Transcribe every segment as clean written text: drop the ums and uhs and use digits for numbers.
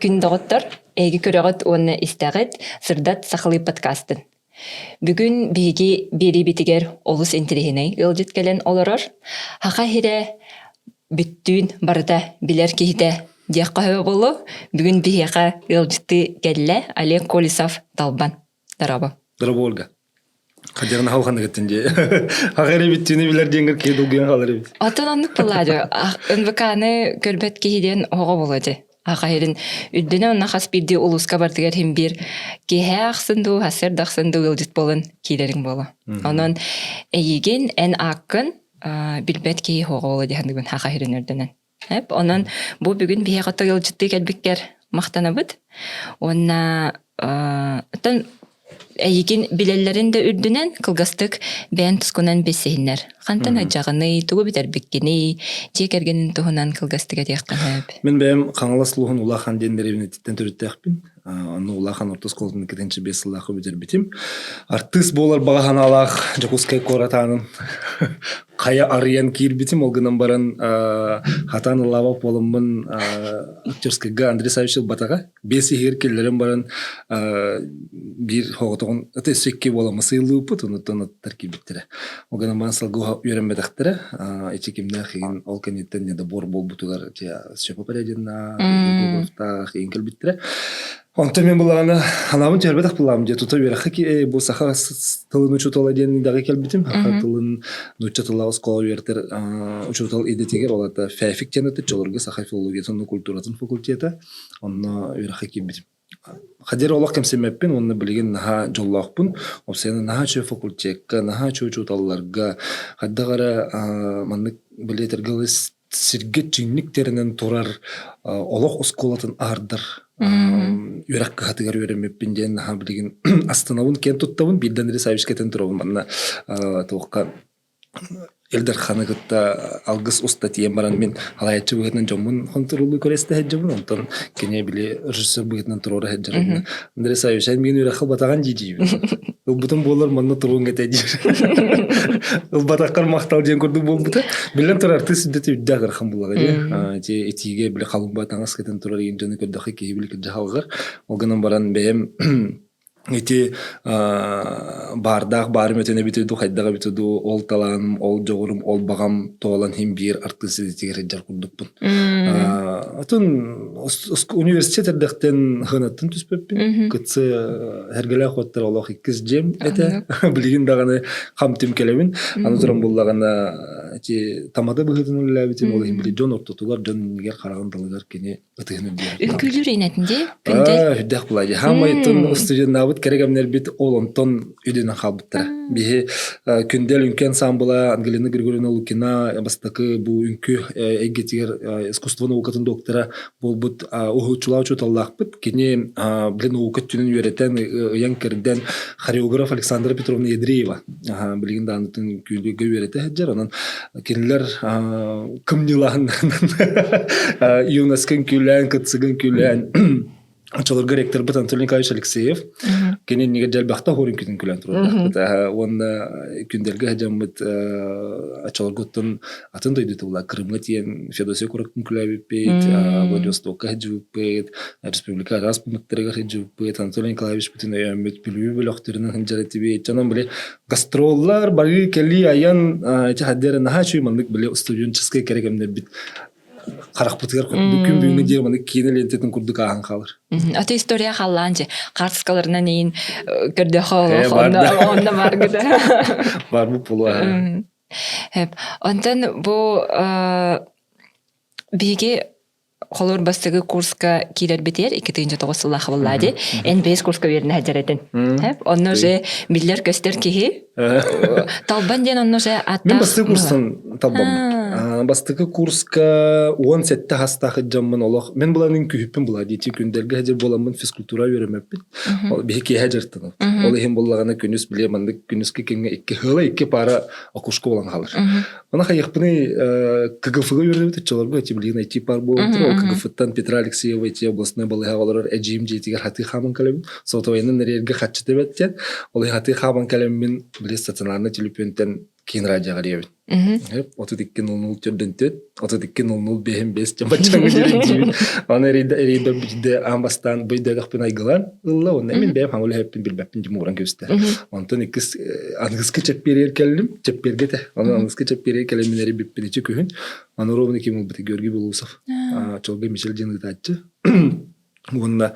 күндөгөттөр эги көрөгөт уонна истагыт сырдат сахалы подкастын. Бүгүн биги бери битигер олус интерихиней ылжыт келен олорор. Хака хире бүттүүн барда билер кихите диякка хөбө болу. Бүгүн бияка ылжыты келле Олег Колесов талбан. Дараба. Дараба Ольга. Хадерна хаухан геттинде. Хагары биттүнү билер деңгер кедуген халары бит. Атананнык булады. НВКны көрбөт кихиден ого болоду. Ахайрын үддене онна хас бирди улуска бартыгар хем бир кеhe ақсынду, хасер дақсынду ылжыт болын кейлерин болу. Онон эйген эн ақын билбет кеhe хоға болу дехандығын хақайрын өрденен. Онон бу бүгін бие қаты ылжытты кәлбіккер мақтана бұд. Онна эйген билелерин де үрдүнен кылгастык бән тұскунан бесейінлер. Қантан ажағыны, тугу бітер біккені, тек әргенін туғынан кылгастыға тияқтан әп. Мен бәйім қаңылас луғын улахан дендеревіне титтен түріттәқпін. Оны улахан ортос қолдың кетенші бес лақы бітер бітім. Артыс болар бағахан алақ, жакускай коратанын. Қая ариян кейір бітім, олғынан баран хатаны лавақ болымын актерскайға Андрей Савичев батаға. Бесі хер келдерін баран бір хоғытығын өте сөкке боламы сыйлы ұпыт, ұнытын тарки біттірі. Олғынан баран салғуға үйренбедіқтірі. Ечекемді қиын ол кәнеттен еді бор бол бұтығар сөпі пәрәден қиын кел біттірі. Онта мен бұлағаны анамын тербедік бұлағым де тұта беріқі ки бұл сақа тылын ұчутала дені дағы кел бітім. Тылын ұчутала ұсқола бертір ұчутал едетегер олады фәйфік тенеті жолырғы сақа филологиясын культуратын факультеті. Онына беріқі ке бітім. Қадер олақ кәмсемеппен, оны білген наға жоллақпын. Опсайны наға чөй факультетка, наға чөй ұчуталыларға. Қаддағары манны білетергілі сіргет жеңніктерінен тұрар олақ ұсқолатын ардыр. Үрәк катыгар үрәмеппинден наға білген астанауын кен тұттауын білден Ресавиш кетін тұрауын. Манна тоққа Элдер ханығытта алғыс ұста тиен баран мен алайатшы бұғытынан жомын қонтырулы көресті әджімін. Онтан кене біле режиссер бұғытынан тұроры әджірін. Андрей Савич, ән мен үрәқыл батаған дейдейбін. Ол бұтын болар манна тұруын кәті әджір. Ол батаққар мақтал ден көрді бол бұта. Білен тұрар тыс үддеті үдді ағырхан бұлаға. Етиге біле қалың батаңыз кәтін тұрар ең жаны көрдіқі кейі біле кәді қалғар. Олғынан баран бәйім Эти бардақ барым өтіне бітуді, қайдаға бітуді, ол таланым, ол жоғырым, ол бағам тоғалан хем бір артысы детегер әджар құрдықпын. Атын университет әрдіқтен ғынаттын түспеппін. Күтсі әргілі қоттар олақ екіз жем әті. Білген дағаны қамтым келемін. Аны тұрам болағана тамады бұғытын үлі әбітім. Ол хем білі жон ортотулар, жон негер қараған далығар кене ұтығын үлі. Үкілдер енетінде? Үддәқ бұлайды. Хама етін студент керегемнер бит олонтон үдүнөн калбыттар. Бихи күндел үнкен самбыла Ангелина Григорьевна Лукина бастакы бу үнкү эгетигер искусство наукатын доктора болбут ухучулау чуталлакпыт. Кини билен наукаттүнүн үйрөтен янкерден хореограф Александра Петровна Едреева. Билген данытын күндөгө үйрөтө хаджар. Анан кинилер кымнилан юнаскен күлән, кытсыгын күлән Чолорга ректор бит Анатолий Николаевич Алексеев. Кенен неге жалбақта хорин күтін күлән тұрады. Оны күнделгі әжамыд Чолорготтың атын дойды тұла. Крымға тиен Федосия Курактың күләбіппейд, Владивостокқа әджіппейд, Республика Распуматтарыға әджіппейд, Анатолий Николаевич бітін өйәмет білуі біліқтерінің хынжаретібейд. Жанан біле гастроллар бары келі аян хаддері наға чөй мандық біле студенческай керекемдер бит. Қарақ бұтығар күн бүгінгі де маны кейіні лентетін күрдік ағын қалыр. Аты история қалланчы. Қартысқаларынан ең көрді қол, онда бар күді. Бар бұл бұлы. Онтан бұл бейге қолыр бастығы курска кейлер бетер, 2009 сыллақы болады. N5 курска веріне әдеретін. Онны же білдер көстер кейі. Талбан ден онны же аттақ. Мен бастығы курстан талбан. Бастығы курска 17 хастақы жамын олақ. Мен бұланың күйіппін бұла дейті күндергі әдер боламын физкультура өремеппін. Бейке әдертіні. Ол ең болағына күніз біле мандық күнізгі кенге екі ғылы, екі пара оқушқа болан қалыр. Она қайықпыны КГФ-ға өремепті чоларға әте білген әйті пар болуытыр. Ол КГФ-тан Петра Алексеева әте обласына балыға олар әжейім жетігер хаты қамын кәлемін. Сол тауайының нәрерге қатшы дебеттен. Ол хаты қамын кәлемін біле стационарны телепентен кейін радиоға ребит. 32.00 түрден төт, 32.00 жамбачаңы жерен деймін. Аны рейдер бізде амбастан бұйдағықпен айғылан, ұлла, оны мен бәйім хаңылы әппен білбәппен жем оран көсті. Онтан аңғызғы чәпперер кәлім, чәпперге де, аңғызғы чәпперер кәлімін әрі беппен ечі көхін. Аны ровыны кем ұлбыты Георгий Болусов. Чолға Мишел Женғыт атчы. Онна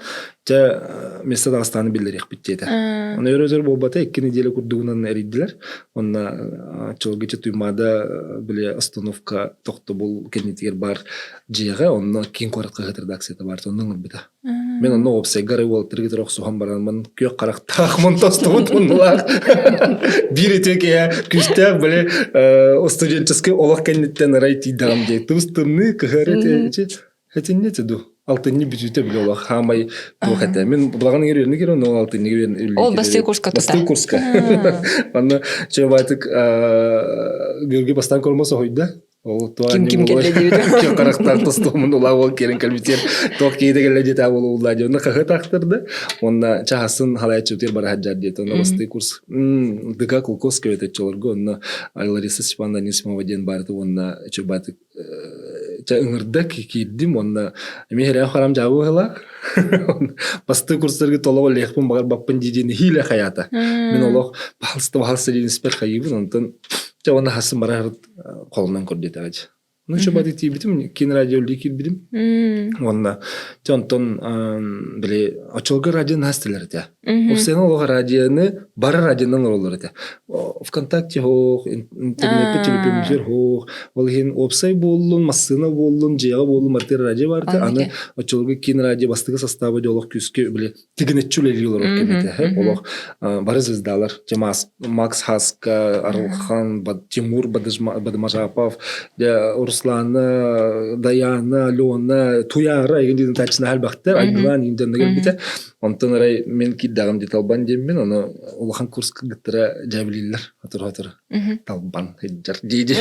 жа место Дағыстаны білдер екпеттеді. Оны өрөзөр болбата 2 неделя күрдігінен әрейділер. Онна чолгече туймада біле остановка тоқты бол кәднетігер бар жиға, онна кейін қоратқа ғытырды аксеті бар, онның ұрбіта. Мен онна опсай ғары ол тіргетір оқсуған баранмын, көк қарақтақ мұн тосты ұтынылар. Бір етеке күштәк біле студентческий олақ кәднеттен райтидағым дей. Тұстымны кығары әтен нетеді? Алтынны бюджеті біле олақ хамай туақата. Мен бұлағының ереліні керен, ол алтынны керен. Ол басты курска тұта. Басты курска. Анна чөй байтық Георгий бастан көрмесі қойды. Ким келді дейді. Кем қарақтар тұстығымын олақ ол керен кәлбетер. Тоқ кейді келі деді ауылы ұлда. Оны қақы тақтырды. Онна чағасын халай чөтер бара хаджар деді. Оны басты курс. Дыға Кулкос көветет чолырғы. Онна Лариса Степановна Несимова ден барды. Онна чөй байтық ыңырда кейдім. Онна мехерен қарам жабы ғыла. Басты курстарға толығы леқпін бағар баппын дейдені хейлі қаята. Мен олық бағалысты дейін іспер қайыбын. Онтан оны хасын бара қолынан көрдеті ғады. Ну, что бады тей битим, кен радио ликит битим. Онна, тонтон, биле, очолга радио настелер те. Овсена олга радионы, бара радионың роллары те. ВКонтакте хох, интернетте телепемжер хох, олген опсай боллун, массына боллун, жега боллун, мартер радио бар те. Аны очолга кен радио бастығы составы олог күске, биле, тигінетчулер елор оккемете. Олог бары звездалар, Макс Хаска, Арлхан, Тимур Бадмажапов, Руслана, Даяна, Алена, Туяра, егендейдің тачына әлбақтар, Айгылан, егендеріне бите. Онтан арай мен кейдағым де талбан деймін, оны олақан курсқа гіттіра жәбілейлер, атыр-атыр. Талбан, хеджар, дейді.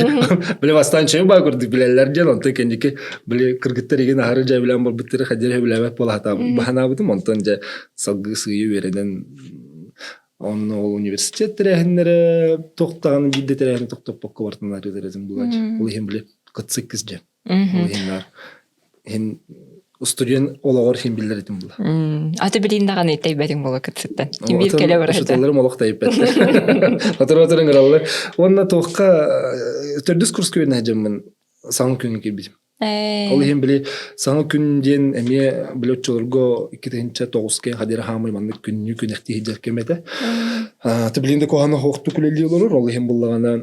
Біле бастан чөй ба көрді білелер ден, онтан кендеке біле кіргіттер еген ағыры жәбілен бол біттері қадері білемет бол бағана бұдым, онтан жа салғы сүйі вереден оны ол университет тірәхінлері тоқтағаны бейді тірәхіні тоқтап боққа бартынлар едерезім бұлач. Ол ең біле қытсықыз же. Ол ең студент олағыр хем білдер етім бұла. Аты білейін даған еттай бәдің болы қытсықтан. Кем бейт кәлі бар еді. Шыталарым олақта еппәді. Отыр-отырын ғыралар. Онына тоққа түрдіс курс көйін әжемін саңы күнін келбейдім. Ол ең біле саңы күнден әме білет жолырға 2-9 қадері хамай маңны күнні күнәқті хеджер кемеді. Тіблінде қоғаны хоқты күлелі олар, ол ең бұллағана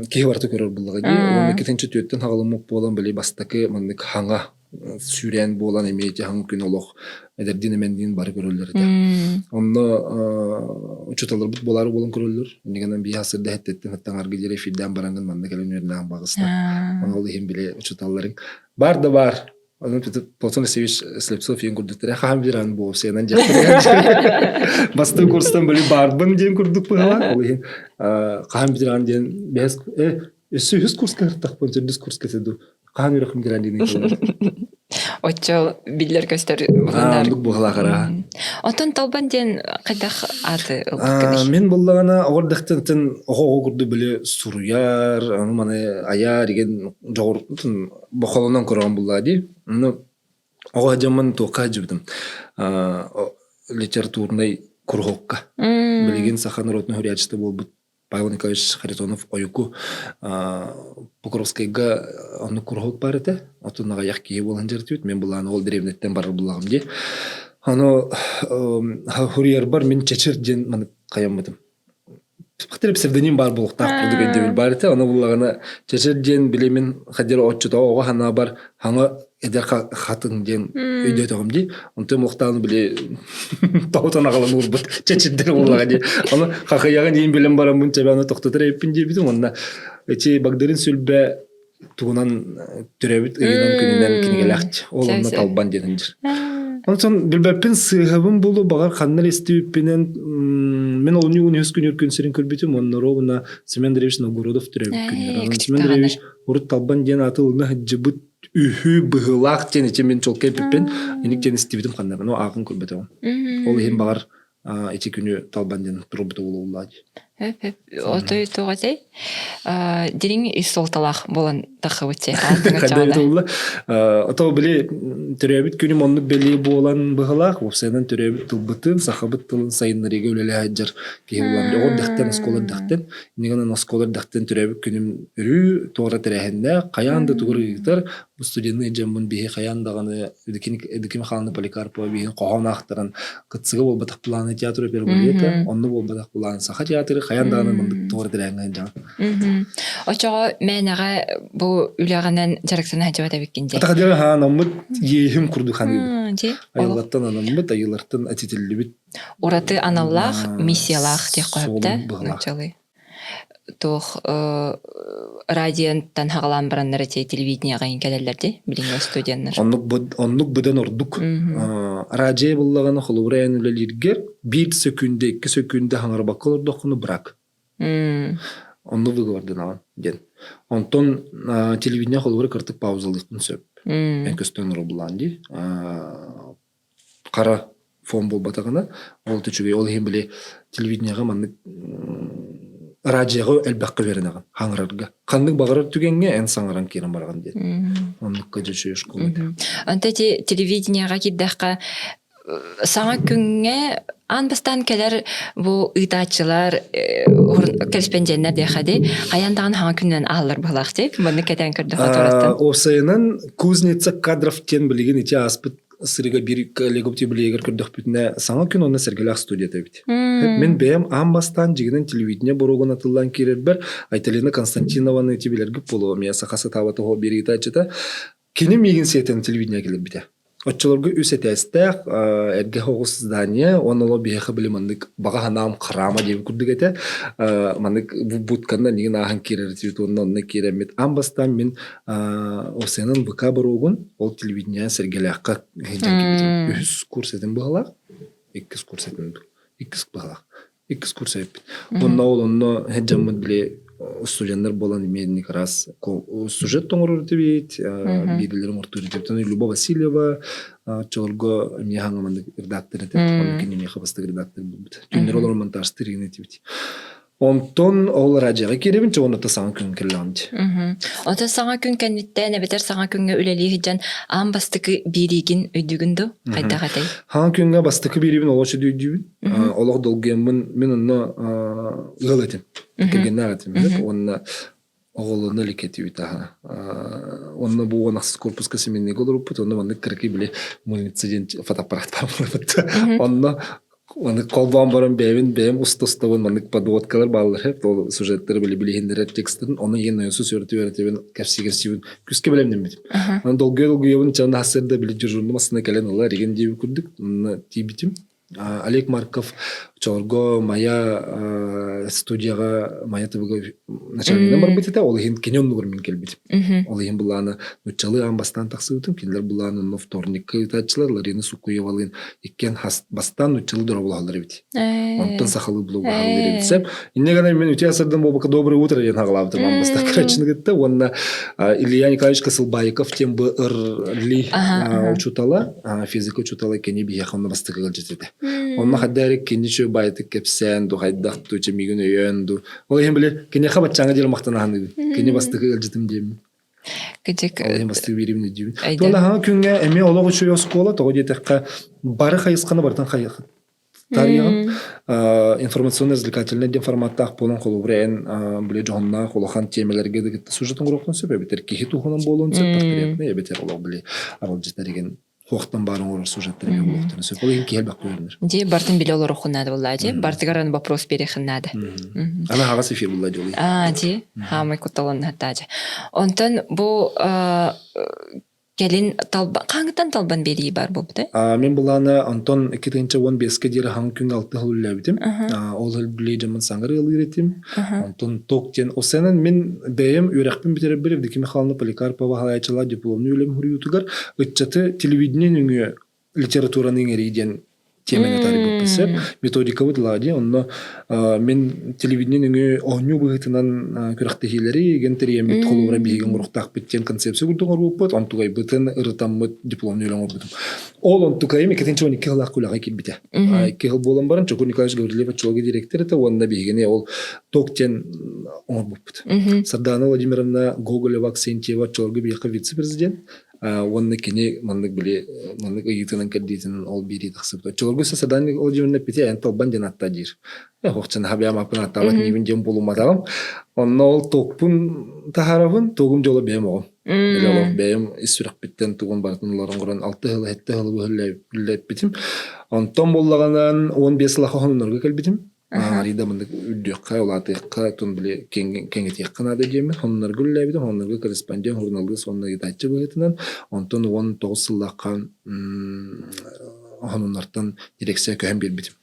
кейі барты көрір бұллаға. Оны 2-4-тен хағылымық болан біле бастақы маңны хаңа сүйрен болан әмейте хаңы күн олық әдерден әменден бары көрілдер. Онны ұчыталар бұт болары болын көрілдер. Негенен бей асырды әттеттен әттен арғы дере филден бараңын маңны кәлін өрінаған бағысты. Оны ол ең біле ұчыталарың. Бар да бар. Платон Алексеевич Слепцов ең күрдіктері қағам беран болып сенен жақтырған. Басты курстан біле барбын ден күрдік бұғала. Ол ең қағам беран ден өсі үз курс кәрттақ бұн жүрдіз курс кәтеді. Қағам беран беран ден күрдік. Отчол билер көстер бұғандар. Бұқ бұғала қара. Отын талбан ден қайдақ аты? Мен болағана оғырдықтың оғығы күрді біле сұруяр, аяр, еген жоғырдың бұқалынан көрген бұлады. Оға жаман тоққа жүрдім. Литературный кругокка. Білеген Сахан народный хурячысты бол бұд. Павел Николаевич Харитонов ойуку Покровскайга оны кругок бар еті. Отынаға яқ кейі болған жерді өт. Мен бұлағаны ол древнеттен бары бұлағым де. Аны хурияр бар, мен чечер ден маны қаямадым. Пақтырып псевдоним бар болықтақ күрдік өйдебіл бар еті. Аны бұлағына чечер ден білемен қадері отчыта оға хана бар, хаңа әдер қатын ден өйде өтіғым де. Онты мұқтағын біле тауытан ағалан ұлбыт чечердер болаға де. Аны қақаяған ең білем барам бұн чәбе аны тоқтатыр әйіппін де бітім. Онына өте бағдарын сөлбе туғынан түрәбіт ұйынан күнінен кенегел әқті. Ол онына талбан дедін жыр. Онсон білбәппен сығабын болу бағар қаннар естеуіппенен мен олыны өз күн өркөн сірін көрбетім. Онына ровына Семен Древич Новгородов түрәбіт күнер. Семен Древич ұрыт талбан ден аты ұлына жыбыт үйі бұғылақ ден ечен мен чол кәйпіппен енік ден істебетім қаннар. Ағын көрбеті оң. Ол ең бағар ече күні талбан ден тұрбыты олы олады. Отой тоғатай. Дирин исолталақ болан тақыбытсе. Кадайт улла. Ото биле төрөбүт күнүм онну бели болан быгылак, опсенен төрөбүт тылбытын, сахабыт тылын сайыннарыга өлеле хаджар. Кейулам ор дахтан сколар дахтан, негана сколар дахтан төрөбүт күнүм үрү тора терехенде каянды тугурыгытар, бу студентный жамбын бихи каяндаганы эдиким халны Поликарпова бихин кохонактырын кытсыгы болбатак планы театры пербулета, онну болбатак планы саха театры каяндаганы мындык тора терехенде жан. Очоо менага бу үләгәннән жарыктан хаҗабата биккенде. Атакадыр ха намыт ехим курду ханы. Ди. Айыллаттан анамыт, айыллартан атителлибит. Ураты аналлах, миссиялах дип коепта. Началы. Тох радионтан хагалан бараннар те телевидениега инкелелерди, билинге студенттер. Оннук будан ордук. Радио буллаганы холурайын үлелергер 1 секунде, 2 секунде хаңар баккалар докуну брак. Онну выгордын алан ден. Онтон телевидение холурай кыртык паузалыктын сөп. Мен көстөн рубланди. Кара фон болбатагана, ол түчүгө ол хем биле телевидениега манны радиого элбакка беренаган хаңарарга. Кандык багарар түгенге эн саңаран керен барган дед. Оннукка жөчө школа. Анта телевидениега киддакка саңа күнгө анбастан келер бу ыйтачылар корреспонденттер дехади аяндаган хаңа күннен алыр балакты. Муну кетен кырды фотографтан. Осайнан кузница кадров тен билеген ити аспыт сырыга бир коллегопти билегер көрдөх бүтүнө саңа күн онна Сергелак студияда бит. Мен бем амбастан жигинен телевидение борогон атылган керер Айталина Константинованы тибилерге боло мен сахасы табаты го бир итачыта кинем мигин сетен телевидение келип бите. Отчолорго үсетестек эрге хогус здание оноло бияха билимандык бага ханам карама деп күрдүгете мандык бутканда нигин ахан керер тибитонна онна керемет амбастан мен осенин ВК борогон ол телевидение Сергелакка хеджен үс курсетин багалак 2 курсетин 2 багалак 2 курсет онно хеджен биле студенттер болан мен раз сюжет тоңорор дебит бирилерин ортур дептен Люба Васильева чолго мне хангаман редактор деп онкини мне хабастык редактор болбут түндөр олор монтажтыр дебит онтон ол радиога керебин чону та саңа күн келланды Ота саңа күн кенниттен бетер саңа күнгө үлели хиджан амбастыкы биригин өйдүгүндө кайдагатay хан күнгө бастыкы бирибин олошу дүйдүбүн олог долгемин мен онно ылатым кергеннагатым онна оголуна лекетибит онно бу онаксыз корпуска семейный голоруппут онно мандык кыркы биле муницидент фотоаппарат бар онно Мандык колбан баран бэм устостабын мандык подводкалар баллар хеп ол сюжеттер биле тексттерин оны ен өсү сөөртүбүн кепсигерсибин күскө билемдим бит. Аны долгой чана хасырда биле журналдын астына келен алар деген деп күрдүк. Тибитим Олег Марков чорго моя студияга моя ТВ начальник бар бит ол хин кинонну көрмөн келбит. Ол хин буланы нучалы амбастан таксыбытым кинлер буланы но вторник айтачылар Ларина Сукуевалын иккен бастан нучалы дробулалар бит. Онтон сахалы блог алып берсем иннегана мен үтө асырдан бобака доброе утро деген хаглаптым амбастан крачыныгытта онна Илья Николаевич Касылбайков тем БРли учутала физика учутала кени бияхамна бастыгыл жетеди. Онна хаддарик кеничө байтык кепсен ду хайдакту чемигүн өйөндү. Ол эм биле кене хабатчаңа дел мактанаханы. Кене бастыгы ылжытым дем. Кечек Ол бастыгы биримди дим. Тола ха күнгө эме олого чөйө школа того детекка бары хайысканы бартан хайык. Тария информационно-развлекательный дем форматтах полон холубрен биле жонна холохан темелерге де сюжеттин курокун себеби бетер кихи тухунан болон сеп портреттне бетер олог биле аралжытарыген Хоқтан барын орыр сюжеттерге болуқтын. Сөп ол ең кейл бақ көрінір. Де бартын біле олар оқынады болла, де? Бартыгаран вопрос берекінады. Ана ағас эфир болла, де. Де, хамай көтталын хатта, де. Онтан бұл келін қаңғытан талбан берейі бар болбыды? Мен бұланы Антон 2-15-ке дері хаң күн алты ғылы өбітім. Ол білей жамын саңғыры ғылы еретім. Антон тоқтен. Осынан мен бәйім өрәқпен бітері бір евдекі Михайловна Поликарпова ғалайчыла дипломны өлем хүрі ұтығар. Үтчаты телевидение нүңі литератураның әрейден теманы тарih боппесе методика бутлаги онно мен телевидение оңю бытынан күрәхтехилери гентерием бит холура биген урухтак биткен концепция гудугар буппот онтугай бытын ырытаммыт дипломны улаңор бутум ол онтугай мекетенче 12 хылак кулагай килбите 2 хыл болон барын Чокун Николаевич Гаврилев очолги директор это онда бигене ол токтен оңор буппут Сардана Владимировна Гоголева Аксентьева очолги бияка вице-президент онны кене мандык биле мандык ыйтынын каддитин ол бири тахсып очолги Сардана Владимировна пите ан толбан денатта дир хохчан хабям апын аталак нивин жем болумадагам онно ол токпун тахарабын тогум жоло бем огом Белолов бем исүрәк биттен тугун бартынларын гуран 6 хыл 7 хыл бүлләп битим онтон боллаганан 15 лаха хоннорга келбитим арида мындык үддөккә улатыкка тун биле кеңет якына да жеме хоннор гүлләбидим хоннорга корреспондент журналды сонна гитачы бытынан онтон 19 лака хоннортан дирекция көһәм бербитим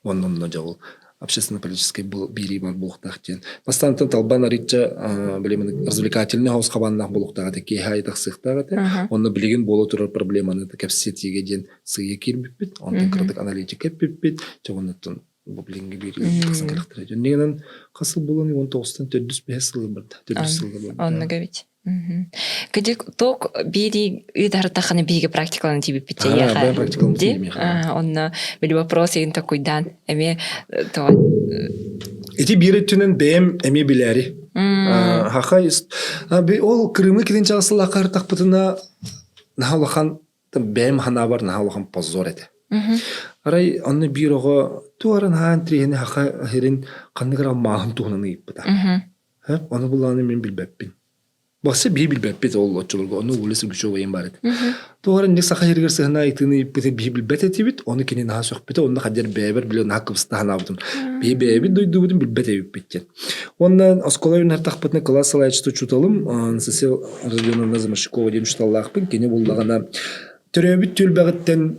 оннон да жол общественно-политический бири бар булуктахтен. Постоянно талбан арича билемин развлекательный хаус кабаннах булуктага теки хайдах сыктагы. Онны билеген боло турар проблеманы капсетиге ден сыйы кирбиппит. Онтон кырдык аналитик кеппиппит. Жогонуттун бу билинге бири кысын кырыктыр. Негенен касыл болон 19-тан 405 жылы барда. 400 жылга барда. Онны габит. Кыдык ток бири ыдартаханы биге практикаланы тибип битче яха. Онны били вопрос еген такойдан эме то эти биретүнен бем эме билери. Хахай ол Крымы кидинче асылла картакпытына нахалахан бем ханабар нахалахан позор эте. Арай онны бирого туаран хаан трихене хаха херин кандыгара маахын тугунаны иппыта. Оны буланы мен билбеппин. Басы билбеппит ол очолго оны улысы күчө вайын бар эте. Туаран нек саха хергер сыгына айтыны иппыта билбет этибит, оны кини наха сөхпете, оны кадер бебер биле нахакыбыста ханабытын. Бебеби дойдубутун билбет эбиппиттен. Ондан осколайын артакпытны класс алайчты чуталым, сесе районунда Замашикова ден чуталлахпын, кени боллагана төрөбүт төлбөгөттен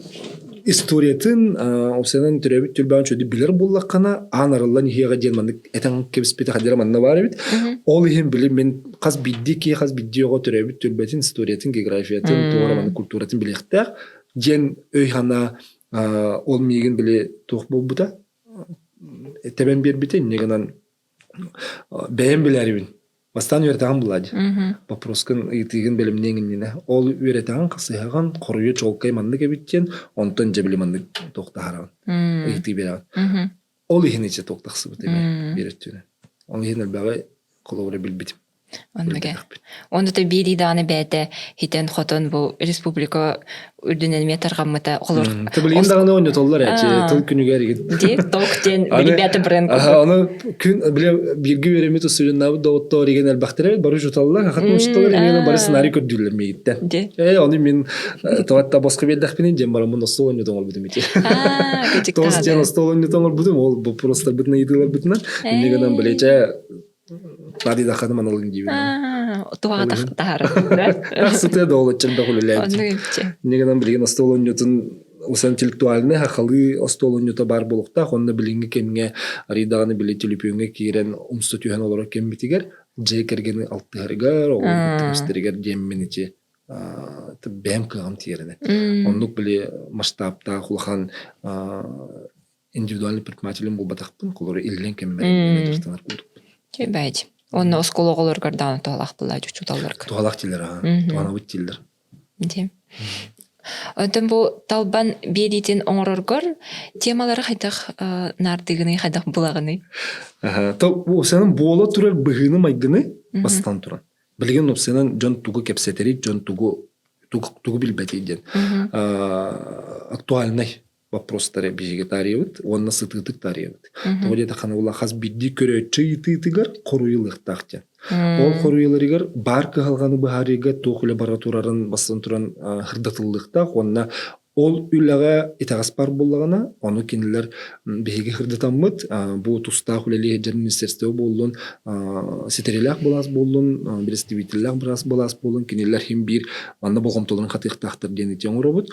историятын осенен төрөбүт төлбөгөн чөдү билер боллаккана анарыллан хига дермандык этен кебиспете кадер манна бар бит. Ол ихин билим мен каз биддики каз биддиого төрөбүт төлбөтүн историятын географиятын туураманы культуратын билектер жен өйхана ол миген биле тук болбута тебен бербите негенан бэм билерибин бастан үйретаған бұлады. Вопроскын итиген білімнеңініне. Ол үйретаған қасыйған қорыйы чолқай манды кебіттен, онтын жебілі манды тоқтағараған. Ити бераған. Ол ихін ече тоқтақсы бұты береттіні. Ол ихін әлбәғай қолуыры білбітім. Онда да бири даны бәді хитен хотон бұл республика үрдінен метарғамыта қолыр. Білген дағаны ойны толлар әче, тыл күнігер егін. Дек, тоқтен білі бәті бренд көпір. Оны күн біргі веремет ұсырын набы доғытта ореген әлбәқтер әбет, бары жұталылар, қақатын ұшталар, еңені бары сценарий көрділер мейіттен. Оны мен тоғатта босқа бердіқпенен жем барам, мұн остол ойны тоңыр бұдым еке. Тоғыз жен остол ойны тоңыр бұдым, ол бұл простар бұдына еділер бұдынан, негенен білече Надида ханым аналын gibi. Tuğa taqtar. Рахсыты да ол чында хулеләйт. Негенен билген остол ойнытын усан интеллектуальны хакылы остол ойныта бар болукта, онда билинге кемге аридаганы биле телепөңгө кирен умсты түйөн олар кем битигер, же кергени алтыгаргар, ол тümsтеригер жемменичи бем кылгам тиерене. Ондук биле масштабта хулхан индивидуальный предприниматель болбатакпын, колор илден кемме директор кылдык. Бәйді. Оны оскологолар гарданы туғалақтылай жүчуталар. Туғалақ тілер, туғана бұт тілер. Өтін бұл талбан беретін оңырырғыр, темалары қайдақ нардығыны, қайдақ бұлағыны? Сенің болы тұрар бұғыны майгыны бастан тұран. Білген сенің жон туғы кепсетері, жон туғы білбәтейден. Актуальный вопростары бежеге таревыт, онна сытытык таревыт. Тоғыдета қана ола қаз бидді көрі чыйтытыгар қоруйлық тақтен. Ол қоруйларыгар бар кығалғаны бұхарыға тоқылы бара турарын бастан туран хырдатылдықта, онна ол үліға итағас бар болағана, оны кенілер бежеге хырдатамыд, бұл тұста құлелі жер министерстеу болуын, сетерелік болас болуын, берестивителік болас болуын, кенелер хем бір анна болғым толын қатықтақтыр денетен ұрабыд.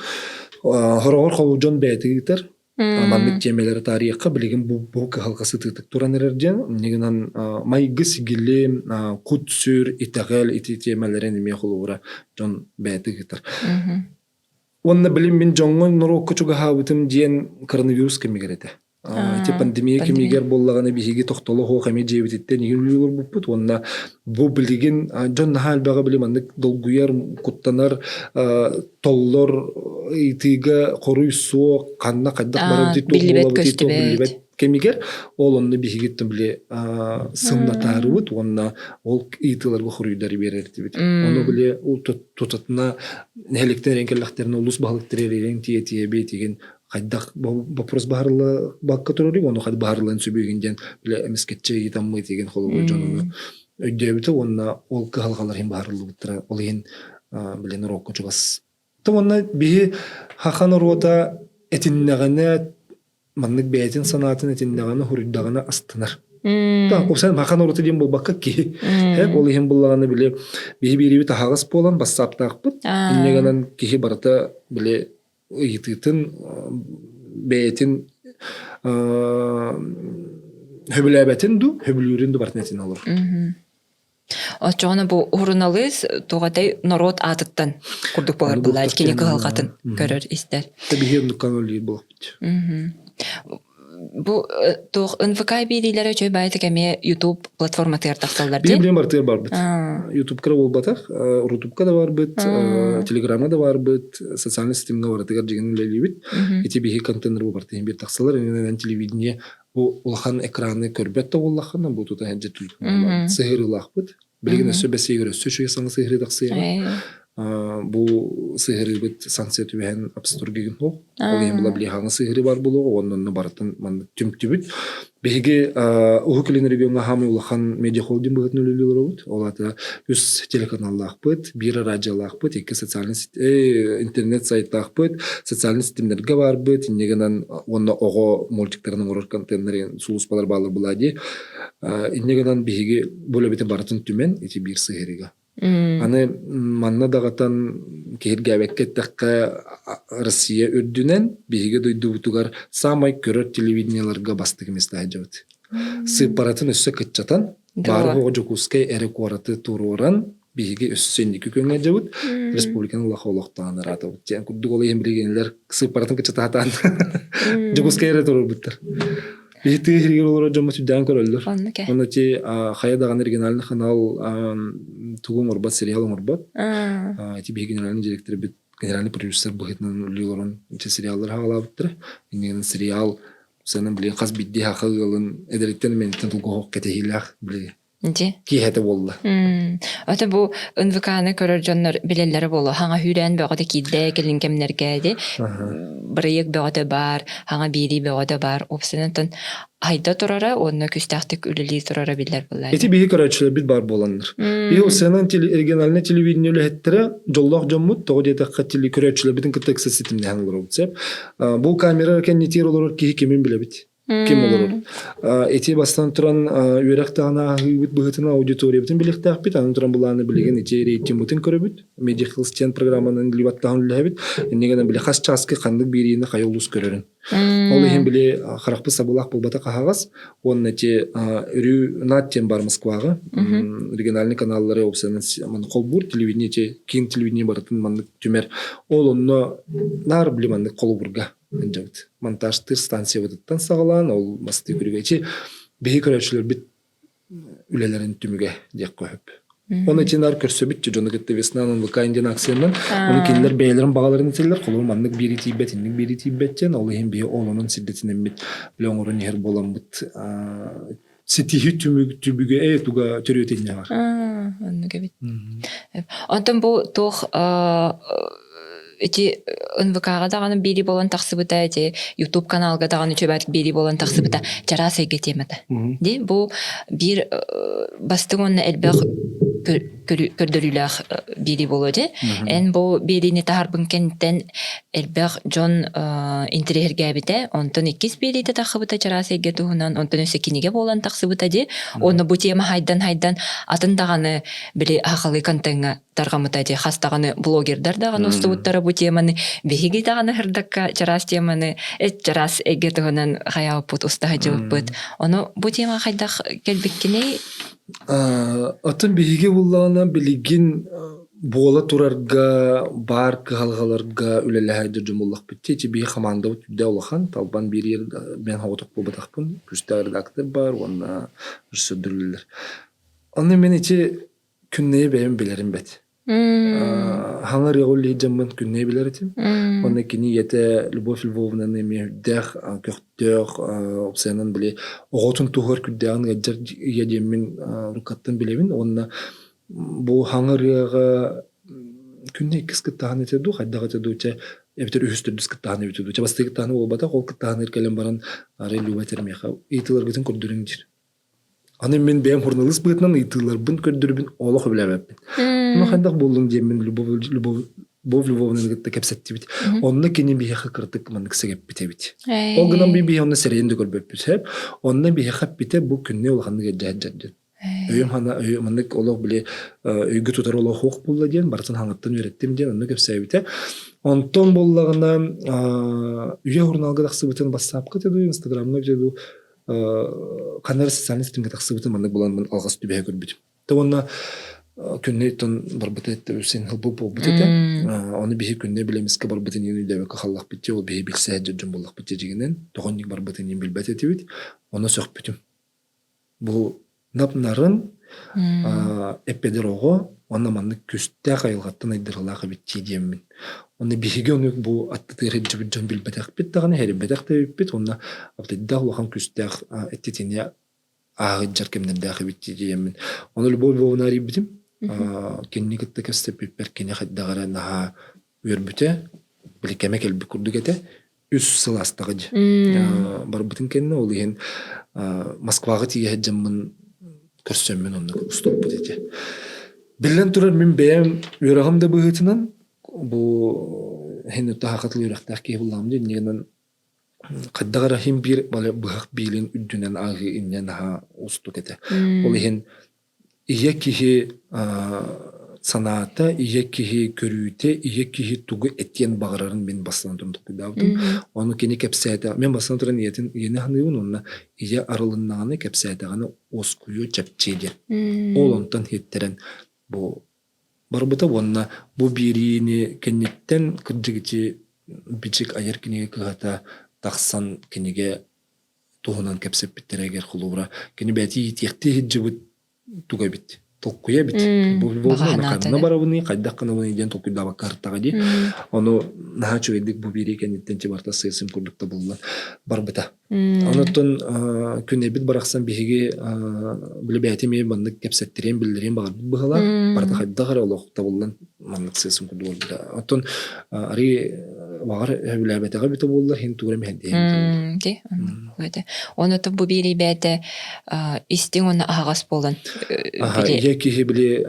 Хорогор қолу жон бәйті гитар, мандык темелері тарихқа білеген бұл қалқасы тұқтық туран әрерден, негінен майғы сигілі, құт сүр, итағел, ити темелері неме қолуыра жон бәйті гитар. Онна билим мен жоңго норокко чуга хабытым диен коронавирус кемигерете. Эти пандемия кемигер боллаганы биһиги тохтоло хо хами жебитте нигилүлөр буппут. Онна бу билигин жон хал бага билим андык долгуяр куттанар толлор итига коруй суу канна каддак барып диту билибет кемигер ол онны биһигиттен биле сыннатарыбыт. Онна ол итыларга хоруйдар берер дибит. Ону биле ул тутатына нелектен ренкеллектерин улус баглыктыререн тие бетиген кайдак вопрос баарла бакка турурик ону кайда баарлан сүбөгүнден биле эмескетче итаммы деген холобу жону өйдөбүтө онна ол калгалар хим баарлыбыттыра ол ен биле нурокко чугас томонна бии хахан рота этиннегане маннык бейтин санатын этиннегане хурдагана астынар та опсан хахан рота дем бол бакка ки ол хим буллаганы биле бии бириби тагас болан бассаптакпыт иннеганан кихи барата биле ыйтытын бейтин хөбүлөбетин ду хөбүлүрүн ду бартнетин алыр. Очоғаны бұл ұрыналыз тоғатай народ атыттан құрдық болар бұлай, кені қығылғатын көрір істер. Табиғи ұндыққан өлі болып бітті. Бұл тоқ НВК бейдейлері жөй байты кәме YouTube платформа тығыр тақсалдар ден? Білем бар тығыр бар біт. YouTube-кара ол батақ, Рутубка да бар біт, Телеграма да бар біт, социальный системна бар тығыр жеген өлі біт. Эти бейхи контейнер бұл бар тығын бір тақсалар, енен телевидение улахан экраны көрбет та улахан, бұл тута хәнже түл. Сығыры лақ біт. Білген өсі бәсейгір өсі шөй саңы сығыры тақсыйға. Бұл сыгыры бит санкция түбәһен абсурдыгын хол. Ол ем була биле хаңы сыгыры бар булугы, оннан баратын ман түмтүбүт. Беге ухуклин регионга хамы улахан медиа холдинг бутун өлөлөр бут. Олата үс телеканаллар бут, бир радиолар бут, эки социальный интернет сайттар бут, социальный системлерге бар бут. Иннегенен онна ого мультиктерин орор контейнерин сулуспалар балар булади. Иннегенен беге болобете баратын түмен эти бир сыгырыга. Аны манна дагатан кергәбеккеттәккә Россия өддүнен биге дойдубутугар самай көрөр телевиденияларга бастык места жабыт. Сыпаратын өссө кытчатан бары ожокускай эре куараты туруран биге өссөнди күкөнгө жабыт. Республиканы лахолоктан рата. Жан куддук олай эмбилегенлер сыпаратын кытчататан жокускай эре турубуттар. Бихти хиргер олар жомма түдән көрөлдөр. Оны те хаядаган оригинальный канал тугум орбат сериал орбат. Эти генеральный директор бит генеральный продюсер бухитнан лилорон эти сериаллар хагалабыттыр. Инеген сериал сенен биле каз бидди хакылын эдереттен менен тугу кетехилах биле. Ки хете болду. Ата бу НВКны көрөр жоннор билелери болу. Хаңа хүрән бөгөдө кидде келин кемнергеди. Бирек бөгөдө бар, хаңа бири бөгөдө бар. Опсенен айда турара, онна күстәхтик үлели турара билер булар. Эти биги көрөчүлөр бит бар боландар. Бил сенен оригинальный телевидение хеттере жоллох жоммут тогодета катили көрөчүлөр битин кытекс системде ханылыр болсап. Бу камера кеннитер олор ки кимин билебит. Ким олор. Эти бастан туран үйрәктәгенә хыйбит быгытына аудитория битен билектәк бит, аны туран буланы билеген эти рейтинг бутын көрөбүт. Медиа хилстен программанын либаттагын ләбит. Иннегән биле хас часкы кандык бирине кайылус көрөрүн. Ол һәм биле харакпы сабулак булбата кагас, он эти үрү наттен бар Москвага. Региональный каналлары опсаны ман колбур телевидение, кин телевидение барын ман түмер. Ол онно нар билеманды колбурга. Анжабыт. Монтажтыр станция вадыттан сағалан, ол масты көрігечі бейі көрәшілер бит үлелерін түміге дек қойып. Оны тенар көрсө бит жоны кетті веснанын выкайынден аксиянын, оны кенілер бейлерін бағаларын етелер, қолыр маннык бері тейбет, иннік бері тейбеттен, ол ең бейі олының сидетінен бит, біле оңырын ер болан бит, сетихи түбіге туға түрі өтейіне бар. Оны кебет. Антон бұл тоқ эти НВК-га даганы бери болан таксыбыта, эти YouTube каналга даганы чөбәт бери болан таксыбыта жарасыйга темата. Ди бу бир бастыгонна элбек көрдөрүләх бери болоды. Эн бу берини тарбын кенттен элбек жон интерьерге бите, онтон 2 бериде таксыбыта жарасыйга туһунан, онтон өсекинеге болан таксыбыта ди. Оны бу тема хайдан атын даганы били акылы контентга таргамыта ди, хастаганы блогердар даганы устубуттары бу теманы беги даганы хырдакка жарас теманы жарас эгетгенен хаябыт устага жоппут. Оны бу тема хайдак келбеккене атын беги буллагына билигин Буола турарга бар кыгалгаларга үлелэһэ жумуллах битти чи бии хаманда үтүдэ улахан талбан бир ел мен хоготук булбатахпын күстә редактор бар онна режиссерлер. Аны мен ичи күннеи бэйм билерим бет. Хаңар ягулли жаммын күннеи билеритим. Онна кини ете Любовь Львовна мехдэх көхтөх опсенан биле оготун тугар күддәган гаджар ядемин рукаттан билебин. Онна бу хаңарыга күнне кыскыттаан этеду хайдага тедуче эбитер үстүрдүс кыттаан эбитедуче бастыгы тааны болбата кол кыттаан эркелен баран ары любовь термеха итылар гытын көрдүрүңдүр. Аны мен бем хурналыс бытынан итылар бын көрдүрүбүн олох билебеппин. Ну хайдак болдум демен любовь Львовна гытта кепсетти бит. Онна кини бихе кырдык мандык сегеп битебит. Огынан би онна серенде көрбөппүсеп, онна бихе бите бу күнне улганды жаджаджа. Өйüm hana manık olaq bile öygü tutar olaq hoq bulla diyen barıtın hanıttın öğrettim diyen onu köpsəybite. Ondan bollağına üye hurnalga taqsı biten bassapqı tedu Instagram'na tedu kanara sosyalini sitemge taqsı biten manık bolan ben alğas tübehe görbidim. Ta onna künne ton barbıta ette sen hılbı bol bitete. Onu bihi künne bilemiske barbıtın yeni deve kaxallaq bitte o bihi bilse heccan bollaq bitte jiginen. Toğonnik barbıtın yeni bilbet etibit. Ona sökbütüm. Bu Напнарын эппедерого онна манны күстэ кайылгаттан айдырылаакы битти диеммин. Онна биһиге оны бу аттытыр жибжон билбетек бит даганы хербетек бит онна аптыда улахан күстэ эттетине агы жаркемнердеакы битти диеммин. Оны Любовь Львовна битим. Кенникетте кестеп перкене хаддагара наха үрбүтэ билкеме келби курдугете үс сыластагы. Барбытын кенне ол иген Москвага тиге хеджаммын көрсөммүн онны стоп бутете. Билен турар мен бэм үрагымда быгытынан бу хенне тахатлы үрактак ки булам дегенен каддагара хим бир бала быгак билин үддүнен агы иннен ха устукете. Ол иген ие санаата, ие көрүүте, ие тугу этен багырарын мен басынан турдук бидавдым. Оны кени кепсәйдә. Мен басынан туран иетин ene ханыбын онна ие арылыннаганы кепсәйдәганы оскую чапчеде. Ол онтан хеттерен бу барбыта онна бу бирини кеннеттен кырдыгычы бичик аяр кенеге кыгата таксан кенеге тугунан кепсеп биттерегер хулура. Кени бәти тиекти хиджибит туга бит. Толкуя бит. Бу канна барабыны кайдакканы ден толкуйда бакартага ди. Ону нахачу эдик бу бири кенеттен чебарта сыйсым курдукта булла барбыта. Онуттан күнне бит бараксан биһиги билбәтиме бандык кепсеттерен билдирен багыр быгала барта кайдагара олокта буллан мандык сыйсым курдугда. Оттон ари багыр билбәтеге бит булла хин турем хәдди. Ди. Онуттан бу бири бәте истин оны агас болан. Яки биле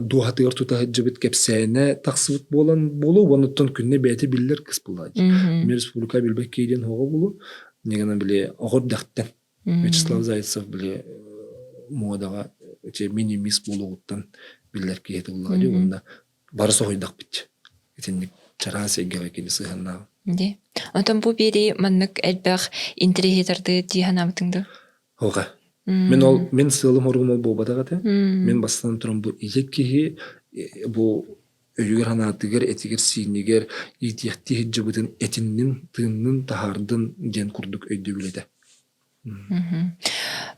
дуатыр тута жибит кепсәне таксыбыт болан болу, онуттан күнне бәте биллер кыс булады. Мен республика билбек кейден хого болу, негена биле огордактан. Вячеслав Зайцев биле модага че минимис болугуттан биллер кейде булады. Онда барысы ойдак бит. Этинник чарасы эгеге келиси ханна. Ди. Онтан бу бири маннык элбэх интригетарды диханамтыңды. Хога. Мен сылым оргумол болбадагата. Мен бастан турам бу иекки бу өйгөр ханатыгер этигер синигер итияхти хиджибытын этиннин тыннын тахардын ден курдук өйдө билете.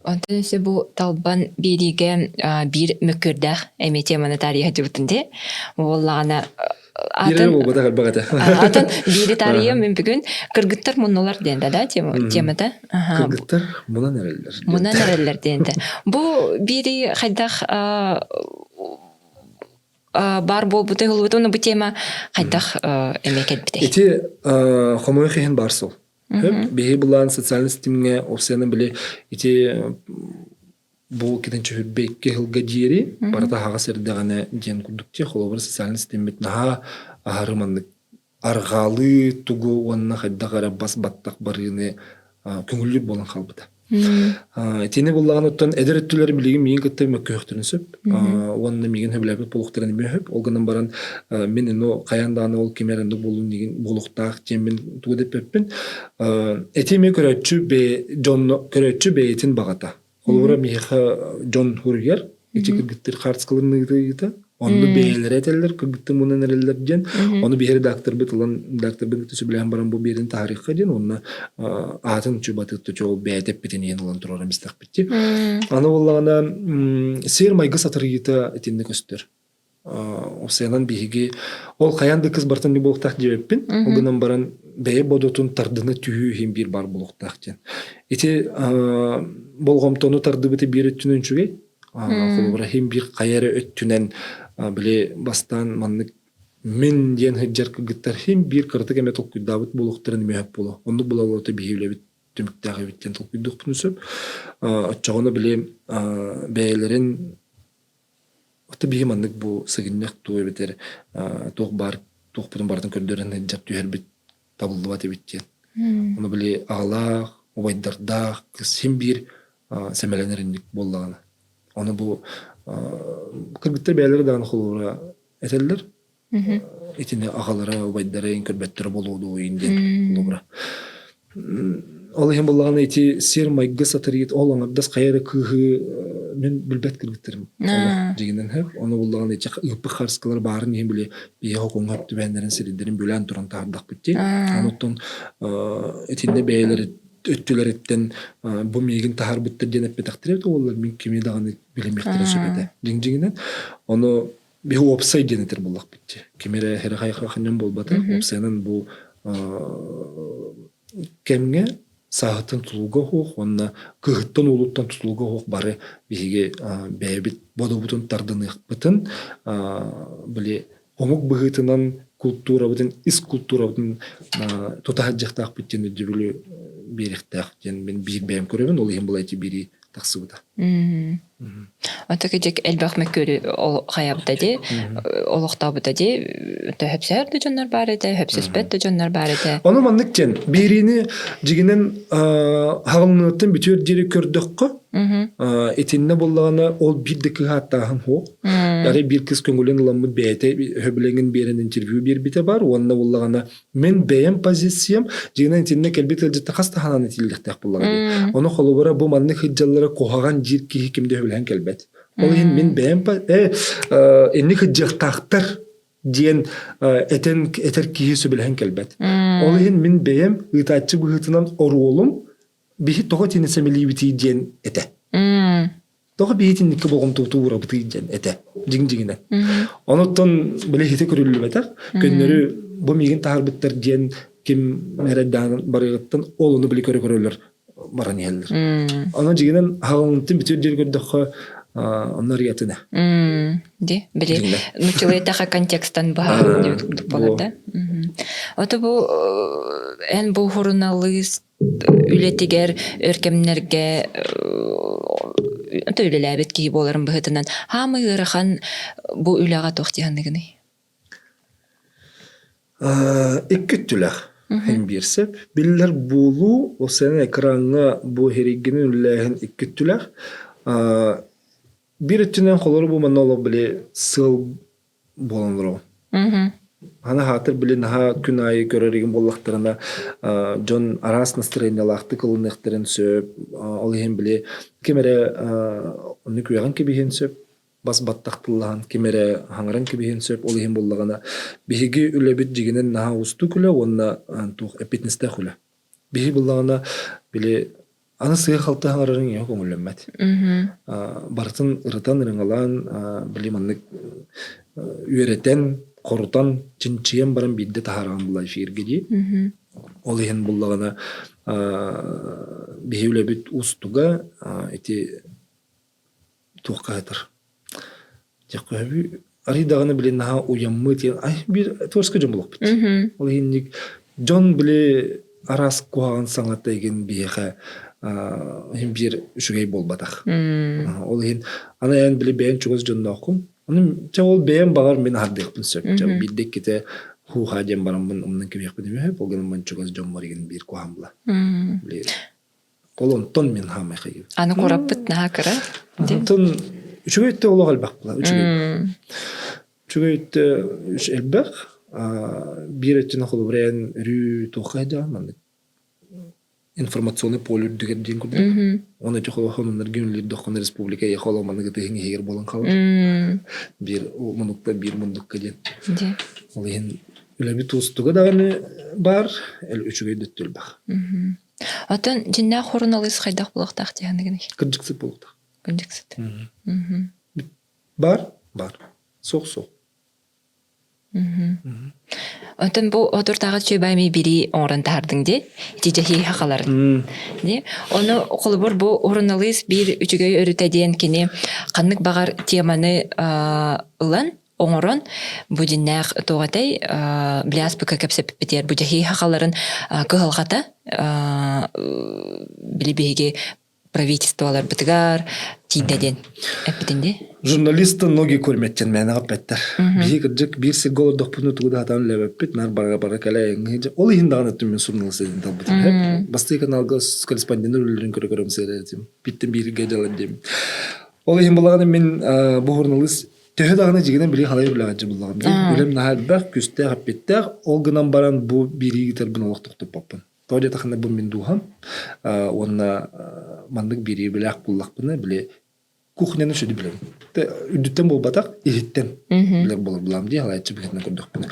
Онтан ise бу талбан бириге бир мөкөрдах эметеманы тарихы жибытынде. Оллагана Атын бири тарихы мен бүгүн кыргыттар муннулар денде да темада. Кыргыттар мунан эрелер. Мунан эрелер денде. Бу бири хайдах бар болбуты хылбытыны бу тема хайдах эмекет бите. Эти хомой хен барсол. Биһи булан социаль системге овсены биле эти бу кетенче хүрбекке хылга диери барата хага сердегане ден кудукте холовар социаль системет наха агарманды аргалы тугу онна хайдагара бас баттак барыны көңүллү болон калбыта. Тени буллаган оттон эдереттүлөр билиги миң кытта мөкөктөрүн сөп. Онна миген хөблөбү полуктарын мөһөп. Олгандан баран мен но каяндааны ол кемеренде болун деген болуктак жемин тугу деп пеппин. Этеме көрөчү бе жон көрөчү бейтин багата. Олора миха Джон Хургер, эти кыргыттар карскалырныгыта, Onu beğenler eteller, kırgıttım bunun nereler diyen. Onu bir yere doktор bit söyleyeyim baran bu birin tarihı diyen. Onunla atın çubatı çoğu beğetip biteni olan turan mistak bitti. Ana vallana seyir maygı satırıyıta etinde göster. O senan bihigi ol kayandı kız bartan bir buluktaq cevapin. O günden baran beye bodotun tardını tühü hem bir bar buluktaq diyen. Eti bolgomtonu tardı biti bir öttünün çügey. Kolubra hem bir kayarı öttünen bile bastan manlık men diyen hıccar kıgıttar hem bir kırtık emet okuyudabıt buluktarın mühep bulu. Onu bulalata bihivle bit tümüktağ bitten okuyuduk bunu söp. Açağına bile beylerin Ota bir manlık bu sıgınyak tuğu biter. Tuğ pudun bardan kördörün hıccar tüher bit tabuldu batı bitten. Onu bile ağlaq, obaydardaq, kız hem bir semelenirindik bollağına. Onu bu kırgıttar beyleri dağını kolura eteller. Etini ağalara, obaydara, körbetleri boluğu inden kolura. Allah'ın bollağına eti sir maygı satırıyet olan abdas kayarı kıhı men bilbet kırgıttarım. Allah diginden hep. Onu bollağına eti ıpı karskılar barın hem bile bir hokun haptı benlerin sirinderin bölen turan tardak bitti. Onutun etinde beyleri öttüler etten bu migin tahar bitti denep betaktir evde onlar min kimi dağını bilemektere söyledi. Dinginden onu bir opsay denetir bullak bitti. Kimere her hayakakından bolbatı. Opsayının bu kemge sahatın tutulga hoq, onna kıhıttan oluttan tutulga hoq bari bihige bebit bodobutun tardını bıtın bile omuk bıhıtından kultura bıtın, is kultura bıtın tutahacaqtaq bitten ödübülü beriqtaq. Yani ben bir beyim köremін, ол ем бұлайты бері тақсы бұда. Ата кечек элбах меккөрү хаябыта де, олуктабыта де, хөпсөр да жоннор бар эде, хөпсөспөт да жоннор бар эде. Onu manlıkken birini jiginen hağılnıtın bütün diri kördökkü etinne bollağına ol bir de kıhattağın hoq. Yani bir kız köngülen ılamı beyte höbülengin birinin interview bir bite var. Onunla bollağına men beyen pozisiyam jiginen etinne kelbet elcette hastahanan etildiktek bollağına. Onu kolubara bu manlık hıccalara kohagan jir ki hikimde höbülen kelbet. Olayın men beyen enni hıccaqtaqtar diyen eter kihisi bilhen kelbet. Olayın min beyem ıtaççı bıhıtından oruolum bihi toğa tinesemeli biti diyen ete. Toğa bihi tinnikki boğum tuğtuğura biti diyen ete. Jing-jingine. Onuttan bile hite körüllü beter. Gönleri bu migin tahar bitter diyen kim mereddanın barıgıttan olunu bile körülür. Maran yeller. Onun jinginen hağınıntın bütün diyen gördüğü onlar yatına. Di, bile nutuletaha konteksttan bahar bolada. Ota bu en bu horunalıyız ületiger örkemlerge ota ülelebet ki boların bıhıtından hamı ırahan bu ülağa toxtiyanlıgını. İkküttüler. Hem bir sep. Biller bulu o sene ekranına bu heriginin ülehin ikküttüler. Bir ütünen kolları bu manna olabilir sığıl bolanlar o. Hana hatır bile naha gün ayı görerigin bollaklarına John Aras настроениялақты kılınıqtırın söp. Olayın bile kemere onu kuyağın kibihin söp. Bas battaqtıllahan kemere hangaran kibihin söp. Olayın bollağına bihigi ülebit jiginen naha ustu küle onna tuğ epitniste küle. Bihi bollağına bile ana sığ haltı hangararın yok onullenmet. Bartın ırıtan ırıngalan bilimanlık üyereten korutan çinçiyen baran bidde taharan bulay firgeci. Olayın bullağına bihivle bit ustuga eti tuğka edir. Jakköhübü arıydağını bile naha uyanmı diyen ay bir torska jomuluk bit. Olayın John bile aras kuhağın sanatda egen biyeğe hem bir şugay bolbadak. Olayın ana yan bile beğen çoğuz jonda okum. Onun çoğul beğen bağır men hardayıqpın söp. Bildek kete huha jem baramın ondan kebiyek bedemi hep. Oğlanın ben çoğuz jon marigen bir kuham bula. Olon ton men hamay kayıb. Anı korapıt naha kıra? Ton şugay ötte ola galbaq bula. Şugay ötte elbaq. Bir öttüne kolu buraya rü toğayda manlık. информационный поле дүгер ден күрдүк. Оны жохол хонундар гүнлөр дохон республика яхол маны гытыгын егер болон калыр. Бир мунукта бир мундукка ден. Ол ен үлеби тустуга дагы бар, эл үчүгөй дөттүл баг. Атын жинна хорналыс хайдак булактак дегендигин. Кыржыксып болуктак. Кыржыксып. Бар. Сок. Атын бу отуртагы чөбайми бири орын тардың де, жижахи хакаларын. Не? Оны колубур бу орыналыс бир үчүгөй өрүтөден кини каннык багар теманы ылан оңорон бу жиннах тогатай бляспыка кепсеп битер бу жахи хакаларын кыгылгата билибеге правительстволар бытыгар тидеден эпитинде журналисты ноги көрметтен мен апеттер. Бир сигол допуну тугда атан лебеппит нар бара калайын. Ол индагы түмен журналист edin табыт. Басты каналга корреспонденттөрүн көрөм сейретим. Биттен бир геделен дем. Ол ин булаган мен бу журналист төһөдагына жигенен били халай билагы булаган. Билем нахал бак күстө аппеттер ол гынан баран бу бири гитер буналык токтоп баппын. Тоде тахында бу мен духан. Онна мандык бири билак буллакпыны биле кухняны шөді білем. Үдіттен бол батақ, ереттен білер болар бұлам дей, алайытшы бігетіне көрдіқпін.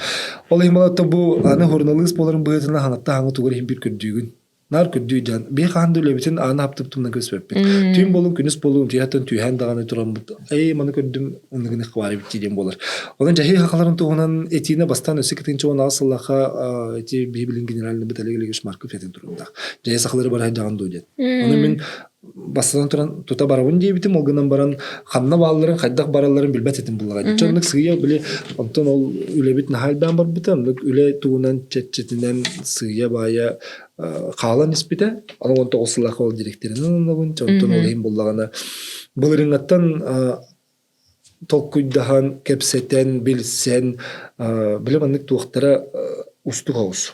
Ол емалатта бұл аны журналист боларын бұғетіне ханатта хаңы туғыр ең бір көрдігін. Нар көрдігі жан. Бей қанды өлебетін аны аптып-тымнан көспеппін. Түйін болын, күніс болын, түйәттен түйән дағаны тұран бұд. Маны көрдім, оныгыны қывары біттейден болар. Олан жахи хақаларын туғынан етіне бастан өсі кетінші оны асыллаға еті бейбілін генералini бітәлегілегі шмаркып етін тұрындақ. Жахи сақалары бар жағын дөйден. Оны мен бастан тұран тута барауын дейбітім, олғынан баран қанна бағаларын, қайдақ бараларын білбәт етін бұлға. Жонлық сығыя біле, онтан ол үлебет нахал бән бар біті, үле туғынан чәт-чәтінен сығыя бая қағалан іспеті, аны онта осылақы ол директерінің онлағын, онтан ол ең бұлғаны. Бұл рыңаттан толкуйдахан, кепсетен, білсен, білім анық туақтара ұсты қауыз.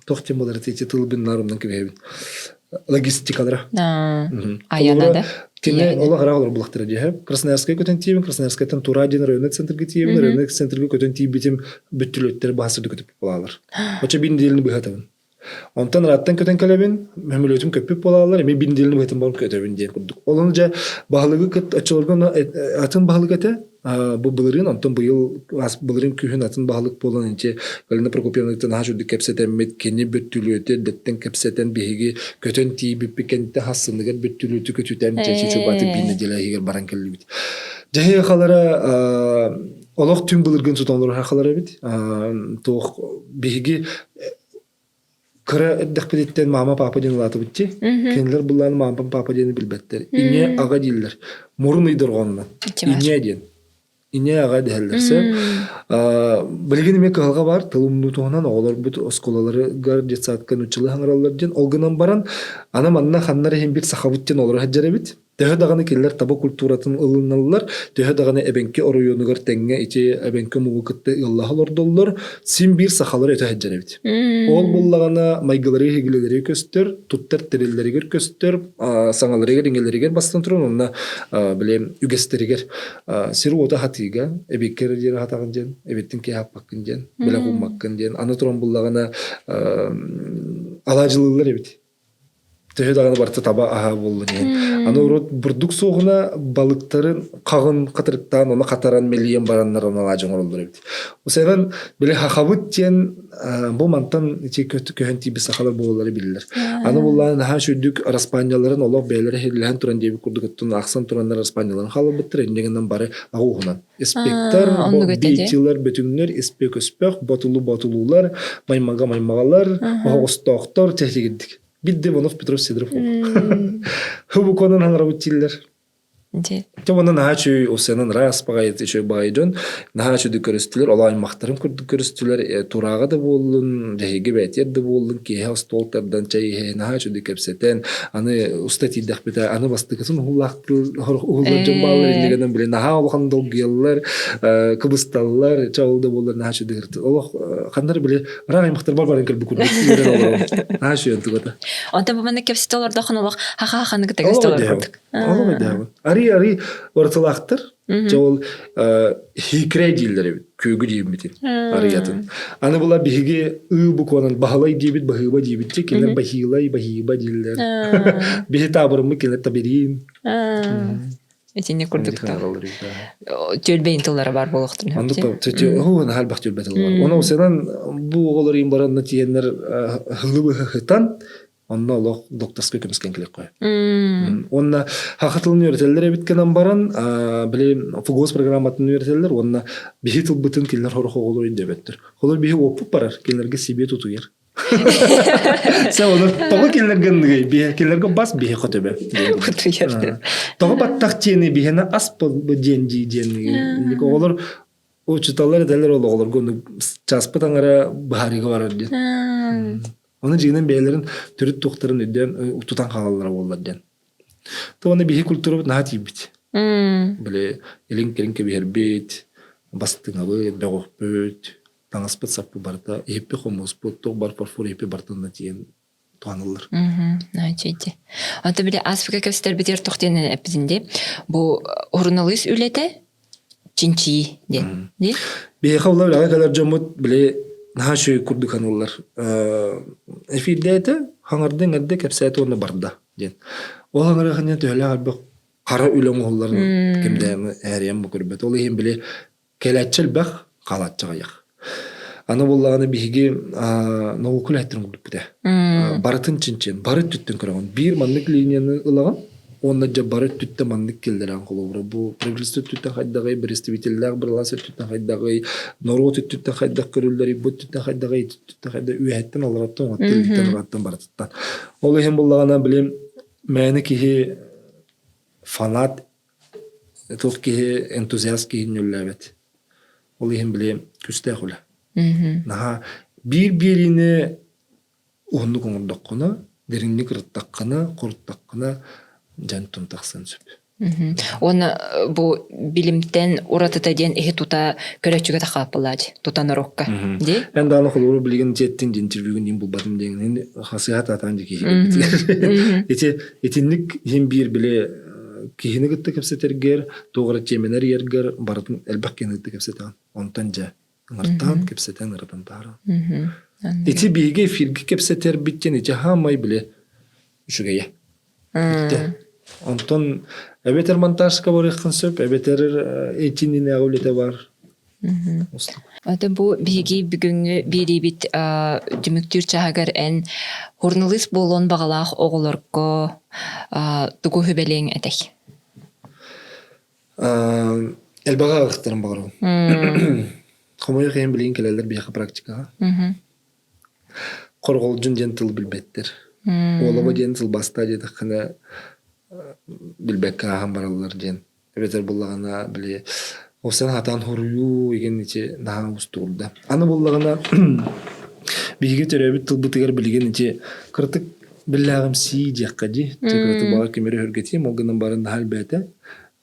Тоқтен болар тейте тылбын нарымдан кебейбін. Логистикалары. Аянада. Тине ола харагылар булактыра дие. Красноярская көтөн тиебин, Красноярскайдан Турадин районный центрге тиебин, районный центрге көтөн тиебитим бүттүлөттөр баасырды көтөп болалар. Оча бинделини быхатабын. Онтан раттан көтөн келебин, мөмөлөтүм көпүп болалар, эми бинделини быхатын барып көтөбүн ден курдук. Олон жа багылыгы кыт ачылган атын багылык эте. Бу былырын онтон быйыл былырын күһүн атын багылык болон энче Галина Прокопьевнатан хажуды кепсетен мет кени бүттүлөтө деттен кепсетен биги көтөн тиби пикенте хассыныгы бүттүлөтү көтүтен чечи чөбаты бинне делегер баран келбит. Жахи халара олох түн былыргын сутонлор хакалары бит. Тох биги кыра эддекпедеттен мама папа ден латы битти. Кенлер булланы мама папа дени билбеттер. Ине ага диллер. Мурун ыйдыргонна. Ине ден. Ине ага дәһәлләрсә. Билген ме калга бар, тылымны тоһнан олар бит осколалары гар детсадкан учылы хаңраллар ден олгынан баран, ана манна ханнары һәм бит сахабыттен олар хаҗҗары бит. Төһә даганы килләр таба культуратын ылынналар, төһә даганы эбенке оройонугар тәңгә ите эбенке мугыкты Аллаһлар доллар, син бир сахалар өтә хаҗҗары бит. Ол буллагана майгылары хигиләре көстер, туттар терелләргә көстер, саңаларга диңгәләргә бастан торын, онна билем үгестерегер. Сиру ота хатига, эбеккер дигән хатагын ден, эбеттин ки хаппакын ден, белә гуммакын ден, аны торын буллагана алаҗылылар бит. Төһә даганы барты таба аһа булды дигән. Аны урут бурдук сугына балыктарын кагын катырыктан, аны катаран миллион бараннар аны алажың олдыр бит. Осыдан биле хахабыт дигән бу мантан ичи көһөн тиби сахалар боллары билер. Аны булларын ха шүдүк распаньяларын олоп бәйләре хилләһен туран дип курдуктун аксан тураннар распаньяларын халып биттер дигәннән бары агугынан. Инспектор битилер бөтүннөр испек өспөк ботулулар, маймагалар, остоктор техникидик. Бидде Иванов Петров Сидоров. Хубу конан хаңрабыттилер. Томаны нахачу осенан раз багайт ичө байгон, нахачу дикөрөстүлөр, олай мактарын көрдүкөрөстүлөр, турага да болдун, жеге бетер да болдун, ке столтардан чай нахачу дикепсетен, аны устати дахбета, аны бастыксын хулактыл, хулжон балар дегенден биле наха олган долгеллар, кыбысталлар, чалды болдун нахачу дигерти. Олох кандар биле рагай мактар бар келби күрдүк. Нахачу ентугата. Онда бу менде кепсетолорда ханолох ха-ха-ханы кытыгыстолор көрдүк. Ари орталақтыр. Жол хикре дейілдер, көгі дейін бітін, арыятын. Аны бұла бігі букванан бағалай дейбіт, бағыба дейбітте, келер бағилай, бағиба дейілдер. Бігі табырымы келер таберейін. Этине курдукта. Төлбейін тыллары бар болуқтын. Оны халбақ төлбей тылы бар. Оны осынан бұл оғылар ең баранына тиенлер ғылыбы ғытан, онна олық доктарскай көміскен келек қой. Онна хақытылын өретелер әбіткенен баран, біле фугоз программатын өретелер, онна бейі тыл бұтын келер хорық оғылар енді өбеттір. Олар бейі опып барар, келерге себе тұту ер. Сәу олар тоғы келерге бас бейі қөтөбе. Тоғы баттақ тені бейіні ас бұл денді дені. Олар ұчыталар әдәлер олар көні часпы таңара бағариға барар ден. Оны жегінен бәйлерін түріт тоқтарын өден ұтутан қалалары олар ден. Тоғаны бейі культуры бұд наға тейбіт. Біле елің-келіңке бейер бейт, бастың абыт, бәғоқ бөт, таңаспыт саппы барда, еппе қомыз бұд, тоқ бар парфур еппе бартында тиен туанылыр. Найчейді. Аты біле Асфика көстер бітер тоқтенен әпізінде, бұл орыналыс үлеті чинчи ден. Бейі қаулар ағай қалар жомыт біле наға шөй күрді қанылар. Эфирде әті хаңардың әдді кәпсәті оны барда ден. Ол хаңыры қанен төхілі ғарбы қара үлің оғыларын кемдәні әриян бұл көрбет. Ол ең біле кәләтчіл бәқ қалатчыға яқ. Аны боллағаны бейге науқыл әттірін күліп біде. Барытын чинчен, барыт түттін көріған. Bir мандық линияны ылаған, онда жа барыт түтті мандық келдерін қолы бұры. Бұл прогрессті түттін қайдағай, бір естебетелілер, бір ласы түттін қайдағай, норот түттін қайдақ көрілдері, бұт түттін қайдағай, түттін қайдағай, үйәттін алыраттың, оттеліктен ұраттың барытыттан. Ол ең боллағана білем, мәні кейі фанат, тұқ кейі энтузиаст кейі нөлләбет. Ол ең білем, күсті әқылы. Наға bir-birine onu koңырдаққына, дерінлік рыттаққына, құрттаққына жан тұнтақсын сөп. Оны бұл білімтен ұратыта ден эхе тута көрәтчіге тақапылады, тутаны рокка. Әнді аны құлыры білген жеттен интервьюген ең бұл батым деген, қасыят атан де кейі. Етінлік ең бір біле кейіні күтті кәпсетергер, тоғыры теменер ергер, барытын әлбәқ кенігітті кәпсетеген. Онтан жа. Ңартан кепсетен ырдан тара. Эти биге фирги кепсетер биттен эти хамай биле үшүгeye. Онтон эбетер монтажка бар иккан сөп, эбетер этинин агылете бар. Ата бу биги бүгүнгү берибит дүмүктүр чагар эн журналист болон багалах оголорго тугу хөбелең этек. Элбага ыктырым багырым. Қомайы қиын білейін келелер бияқы практикаға. Қорғол жүн ден тыл білбеттер. Олығы ден тыл баста деді қына білбекке ағам баралар ден. Әбетер болағына біле осан хатан хорую еген нече наға ұстығылды. Аны болағына бейге төрәбіт тыл бұтығар білген нече қыртық білағым сей деққа де. Қыртық баға кемері өргетем, олғынан барында хал бәті.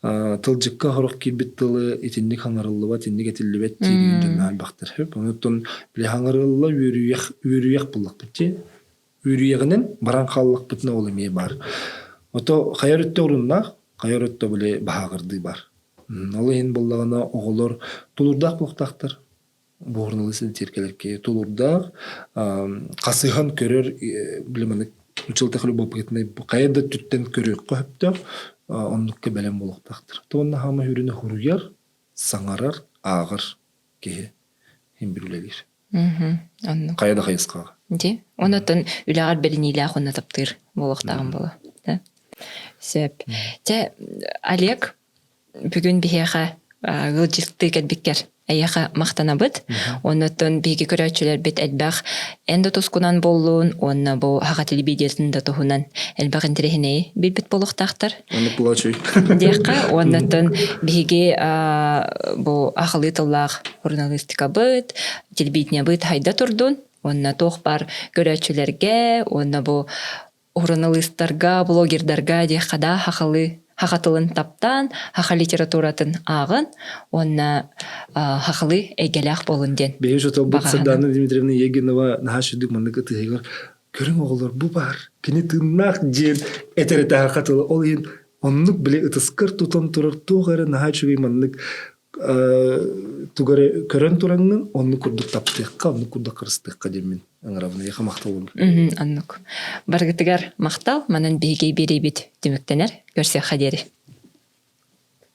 Тылжыққа хорық келбет тылы етіндік хаңарылыва, етіндік етілібет тегін жөнді албақтыр. Онықтың біле хаңарылыва өріяқ бұллақ бітте. Өріяғынан баран қалылық бітіне ол емей бар. Ото қайар өтті ұрыннақ, қайар өтті біле бағырды бар. Ол ең болағына оғылыр тұлырдақ бұлықтақтыр. Бұғырнылысы теркелерке тұлырдақ, қасыған көрер білемені ұчылтақылы болып кетіне қайырды түттен көрек қөптір. Оннукка бәлем болуқтақтыр. Тоғынна хама хүріні хуруяр, саңарар, ағыр кеге хем бүрілелер. Қайда қайысқаға. Онатын үлағар бәрінейлі ақына таптыр болуқтағын болу. Сөп. Олег бүгін бейеға ғылжилықты кәдбеккер әйеға мақтана бұд. Онатын бейге көрәтшілер бет әлбәқ әнді тұскунан болуын, онна бұл хаға телебедесін да тұхынан әлбәқ інтерехіней бет болуқтақтар. Оны бұлачой. Деққа, онатын бейге бұл ақылы тыллақ журналистика бұд, телебедіне бұд хайда тұрдun. Онна тоқ бар көрәтшілерге, онна бұл журналисттарға, блогердарға деққада хақатылын таптан, хақа литературатын ағын, онна хақылы әйгеләқ болын ден. Бейін жотал бұл Сардана Дмитриевна Егенова наға шүдік маңдығы тығығыр. Көрің оғылар бұл бар. Кені тыңнақ ден әтәрі тағы қатылы. Ол ең оннук биле ытыскар тутан турар тугары наха чугай маннык тугары көрөн тураңнын онну курдук таптыакка онну курдук кырыстыакка демин аңыравына яха мактал болду. Аннук. Баргытыгар мактал манан бейгей беребит демектенер көрсө хадери.